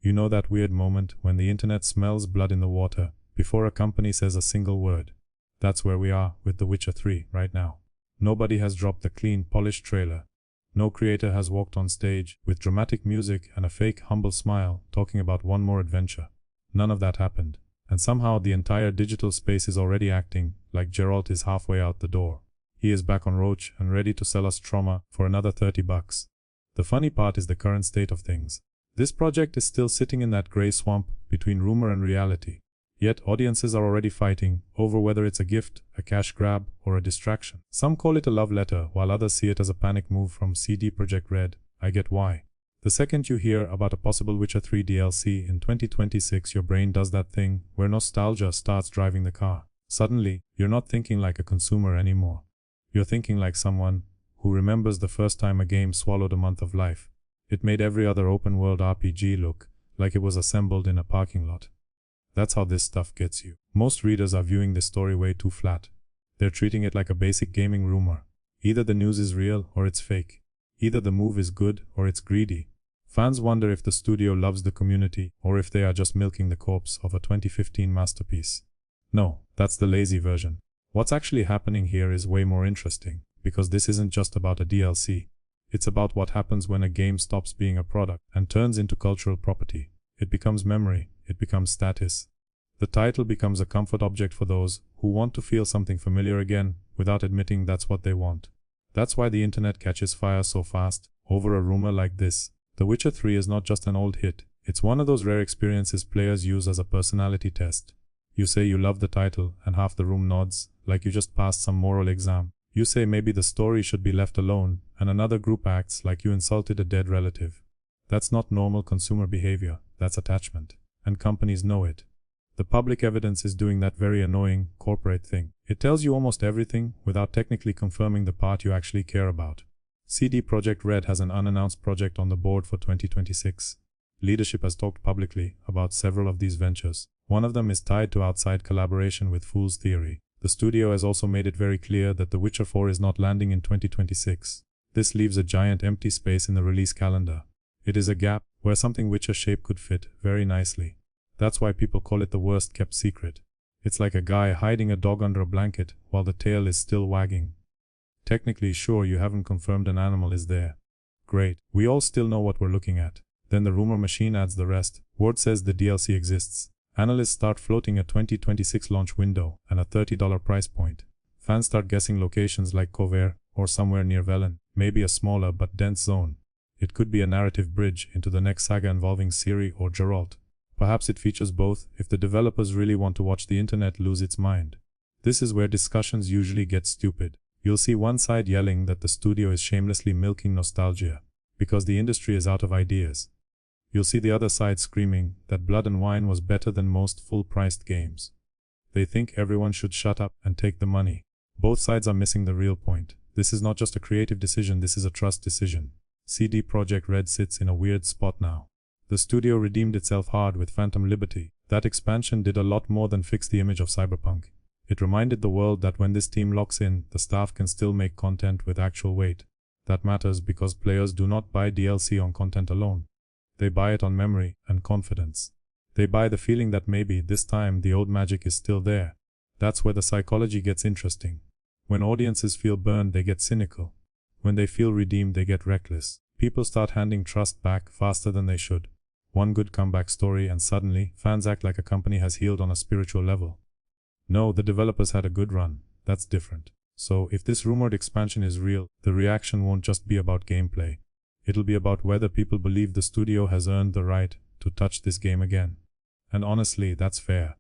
You know that weird moment when the internet smells blood in the water before a company says a single word. That's where we are with The Witcher 3 right now. Nobody has dropped the clean, polished trailer. No creator has walked on stage with dramatic music and a fake, humble smile talking about one more adventure. None of that happened. And somehow the entire digital space is already acting like Geralt is halfway out the door. He is back on Roach and ready to sell us trauma for another $30. The funny part is the current state of things. This project is still sitting in that gray swamp between rumor and reality. Yet audiences are already fighting over whether it's a gift, a cash grab, or a distraction. Some call it a love letter, while others see it as a panic move from CD Projekt Red. I get why. The second you hear about a possible Witcher 3 DLC in 2026, your brain does that thing where nostalgia starts driving the car. Suddenly, you're not thinking like a consumer anymore. You're thinking like someone who remembers the first time a game swallowed a month of life. It made every other open-world RPG look like it was assembled in a parking lot. That's how this stuff gets you. Most readers are viewing this story way too flat. They're treating it like a basic gaming rumor. Either the news is real or it's fake. Either the move is good or it's greedy. Fans wonder if the studio loves the community or if they are just milking the corpse of a 2015 masterpiece. No, that's the lazy version. What's actually happening here is way more interesting, because this isn't just about a DLC. It's about what happens when a game stops being a product and turns into cultural property. It becomes memory. It becomes status. The title becomes a comfort object for those who want to feel something familiar again without admitting that's what they want. That's why the internet catches fire so fast over a rumor like this. The Witcher 3 is not just an old hit. It's one of those rare experiences players use as a personality test. You say you love the title and half the room nods, like you just passed some moral exam. You say maybe the story should be left alone, and another group acts like you insulted a dead relative. That's not normal consumer behavior, that's attachment. And companies know it. The public evidence is doing that very annoying corporate thing. It tells you almost everything without technically confirming the part you actually care about. CD Projekt Red has an unannounced project on the board for 2026. Leadership has talked publicly about several of these ventures. One of them is tied to outside collaboration with sTheory. The studio has also made it very clear that The Witcher 4 is not landing in 2026. This leaves a giant empty space in the release calendar. It is a gap where something Witcher shape could fit very nicely. That's why people call it the worst kept secret. It's like a guy hiding a dog under a blanket while the tail is still wagging. Technically, sure, you haven't confirmed an animal is there. Great, we all still know what we're looking at. Then the rumor machine adds the rest. Word says the DLC exists. Analysts start floating a 2026 launch window and a $30 price point. Fans start guessing locations like Cover or somewhere near Velen, maybe a smaller but dense zone. It could be a narrative bridge into the next saga involving Ciri or Geralt. Perhaps it features both if the developers really want to watch the internet lose its mind. This is where discussions usually get stupid. You'll see one side yelling that the studio is shamelessly milking nostalgia because the industry is out of ideas. You'll see the other side screaming that Blood and Wine was better than most full-priced games. They think everyone should shut up and take the money. Both sides are missing the real point. This is not just a creative decision, this is a trust decision. CD Projekt Red sits in a weird spot now. The studio redeemed itself hard with Phantom Liberty. That expansion did a lot more than fix the image of Cyberpunk. It reminded the world that when this team locks in, the staff can still make content with actual weight. That matters because players do not buy DLC on content alone. They buy it on memory and confidence. They buy the feeling that maybe this time the old magic is still there. That's where the psychology gets interesting. When audiences feel burned, they get cynical. When they feel redeemed, they get reckless. People start handing trust back faster than they should. One good comeback story and suddenly, fans act like a company has healed on a spiritual level. No, the developers had a good run. That's different. So, if this rumored expansion is real, the reaction won't just be about gameplay. It'll be about whether people believe the studio has earned the right to touch this game again. And honestly, that's fair.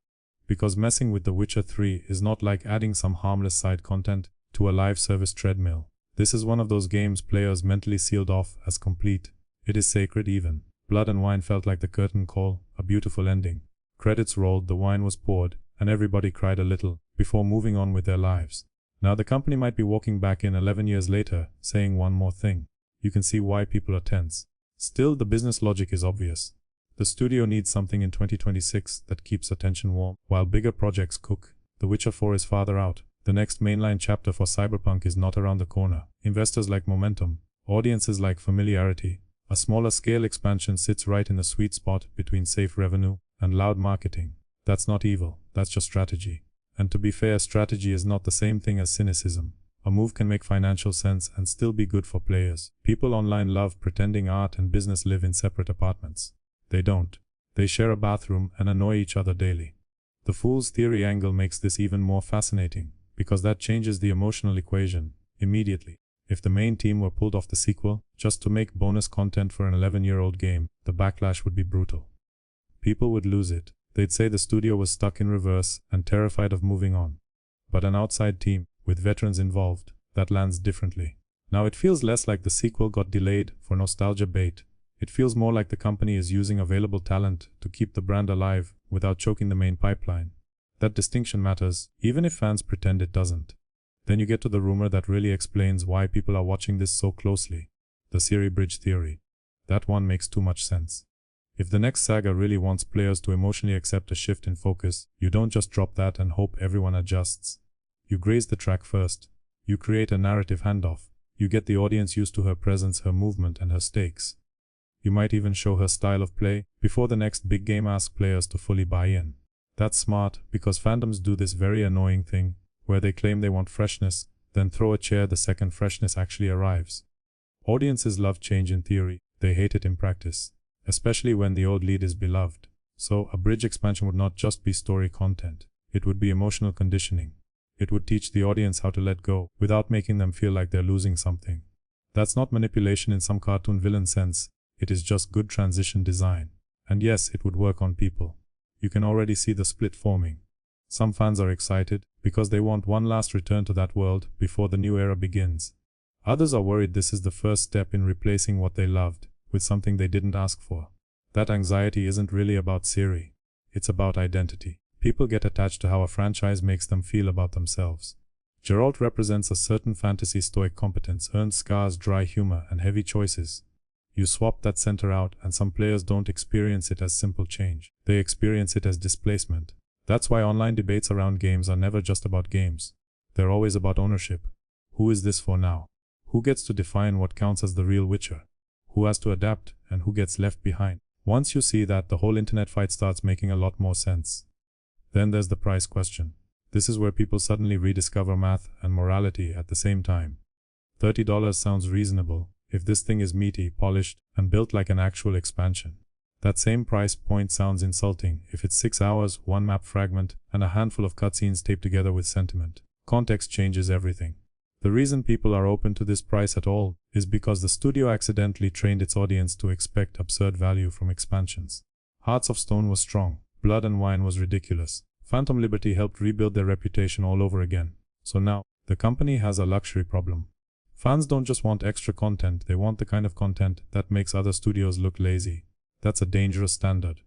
Because messing with The Witcher 3 is not like adding some harmless side content to a live service treadmill. This is one of those games players mentally sealed off as complete. It is sacred even. Blood and Wine felt like the curtain call, a beautiful ending. Credits rolled, the wine was poured, and everybody cried a little, before moving on with their lives. Now the company might be walking back in 11 years later, saying one more thing. You can see why people are tense. Still, the business logic is obvious. The studio needs something in 2026 that keeps attention warm, while bigger projects cook. The Witcher 4 is farther out. The next mainline chapter for Cyberpunk is not around the corner. Investors like momentum. Audiences like familiarity. A smaller scale expansion sits right in the sweet spot between safe revenue and loud marketing. That's not evil, that's just strategy. And to be fair, strategy is not the same thing as cynicism. A move can make financial sense and still be good for players. People online love pretending art and business live in separate apartments. They don't. They share a bathroom and annoy each other daily. The fool's theory angle makes this even more fascinating, because that changes the emotional equation immediately. If the main team were pulled off the sequel just to make bonus content for an 11-year-old game, the backlash would be brutal. People would lose it. They'd say the studio was stuck in reverse and terrified of moving on. But an outside team, with veterans involved, that lands differently. Now it feels less like the sequel got delayed for nostalgia bait. It feels more like the company is using available talent to keep the brand alive without choking the main pipeline. That distinction matters, even if fans pretend it doesn't. Then you get to the rumor that really explains why people are watching this so closely. The Ciri bridge theory. That one makes too much sense. If the next saga really wants players to emotionally accept a shift in focus, you don't just drop that and hope everyone adjusts. You graze the track first. You create a narrative handoff. You get the audience used to her presence, her movement, and her stakes. You might even show her style of play before the next big game asks players to fully buy in. That's smart, because fandoms do this very annoying thing, where they claim they want freshness, then throw a chair the second freshness actually arrives. Audiences love change in theory, they hate it in practice, especially when the old lead is beloved. So, a bridge expansion would not just be story content, it would be emotional conditioning. It would teach the audience how to let go, without making them feel like they're losing something. That's not manipulation in some cartoon villain sense, it is just good transition design. And yes, it would work on people. You can already see the split forming. Some fans are excited, because they want one last return to that world before the new era begins. Others are worried this is the first step in replacing what they loved with something they didn't ask for. That anxiety isn't really about Ciri. It's about identity. People get attached to how a franchise makes them feel about themselves. Geralt represents a certain fantasy stoic competence, earned scars, dry humor, and heavy choices. You swap that center out, and some players don't experience it as simple change. They experience it as displacement. That's why online debates around games are never just about games. They're always about ownership. Who is this for now? Who gets to define what counts as the real Witcher? Who has to adapt, and who gets left behind? Once you see that, the whole internet fight starts making a lot more sense. Then there's the price question. This is where people suddenly rediscover math and morality at the same time. $30 sounds reasonable if this thing is meaty, polished, and built like an actual expansion. That same price point sounds insulting if it's 6 hours, one map fragment, and a handful of cutscenes taped together with sentiment. Context changes everything. The reason people are open to this price at all is because the studio accidentally trained its audience to expect absurd value from expansions. Hearts of Stone was strong. Blood and Wine was ridiculous. Phantom Liberty helped rebuild their reputation all over again. So now, the company has a luxury problem. Fans don't just want extra content, they want the kind of content that makes other studios look lazy. That's a dangerous standard.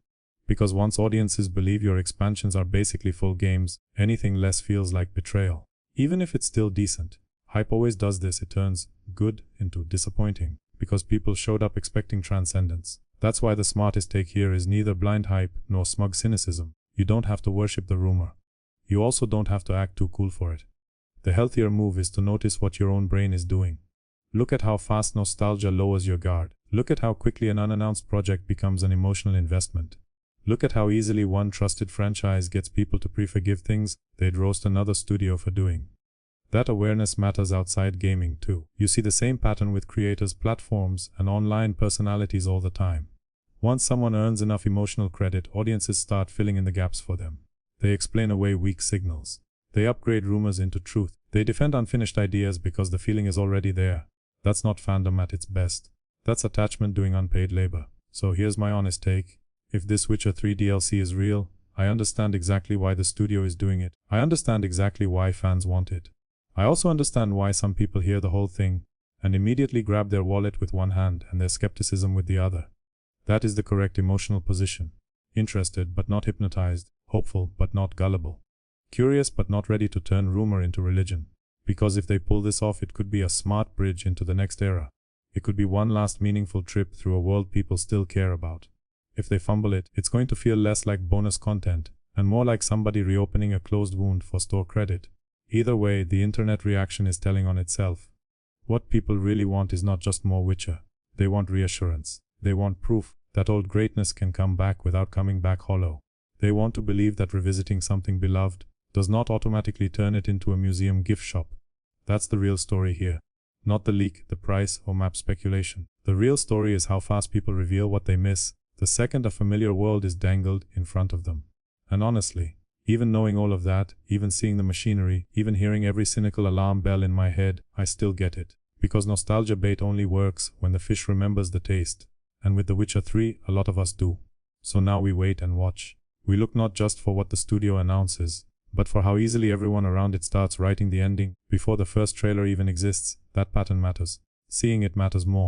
Because once audiences believe your expansions are basically full games, anything less feels like betrayal. Even if it's still decent. Hype always does this, it turns good into disappointing, because people showed up expecting transcendence. That's why the smartest take here is neither blind hype nor smug cynicism. You don't have to worship the rumor. You also don't have to act too cool for it. The healthier move is to notice what your own brain is doing. Look at how fast nostalgia lowers your guard. Look at how quickly an unannounced project becomes an emotional investment. Look at how easily one trusted franchise gets people to pre-forgive things they'd roast another studio for doing. That awareness matters outside gaming too. You see the same pattern with creators, platforms, and online personalities all the time. Once someone earns enough emotional credit, audiences start filling in the gaps for them. They explain away weak signals. They upgrade rumors into truth. They defend unfinished ideas because the feeling is already there. That's not fandom at its best. That's attachment doing unpaid labor. So here's my honest take. If this Witcher 3 DLC is real, I understand exactly why the studio is doing it. I understand exactly why fans want it. I also understand why some people hear the whole thing and immediately grab their wallet with one hand and their skepticism with the other. That is the correct emotional position. Interested but not hypnotized, hopeful but not gullible. Curious but not ready to turn rumor into religion. Because if they pull this off, it could be a smart bridge into the next era. It could be one last meaningful trip through a world people still care about. If they fumble it, it's going to feel less like bonus content and more like somebody reopening a closed wound for store credit. Either way, the internet reaction is telling on itself. What people really want is not just more Witcher. They want reassurance. They want proof that old greatness can come back without coming back hollow. They want to believe that revisiting something beloved does not automatically turn it into a museum gift shop. That's the real story here. Not the leak, the price, or map speculation. The real story is how fast people reveal what they miss the second a familiar world is dangled in front of them. And honestly, even knowing all of that, even seeing the machinery, even hearing every cynical alarm bell in my head, I still get it. Because nostalgia bait only works when the fish remembers the taste. And with The Witcher 3, a lot of us do. So now we wait and watch. We look not just for what the studio announces, but for how easily everyone around it starts writing the ending before the first trailer even exists. That pattern matters. Seeing it matters more.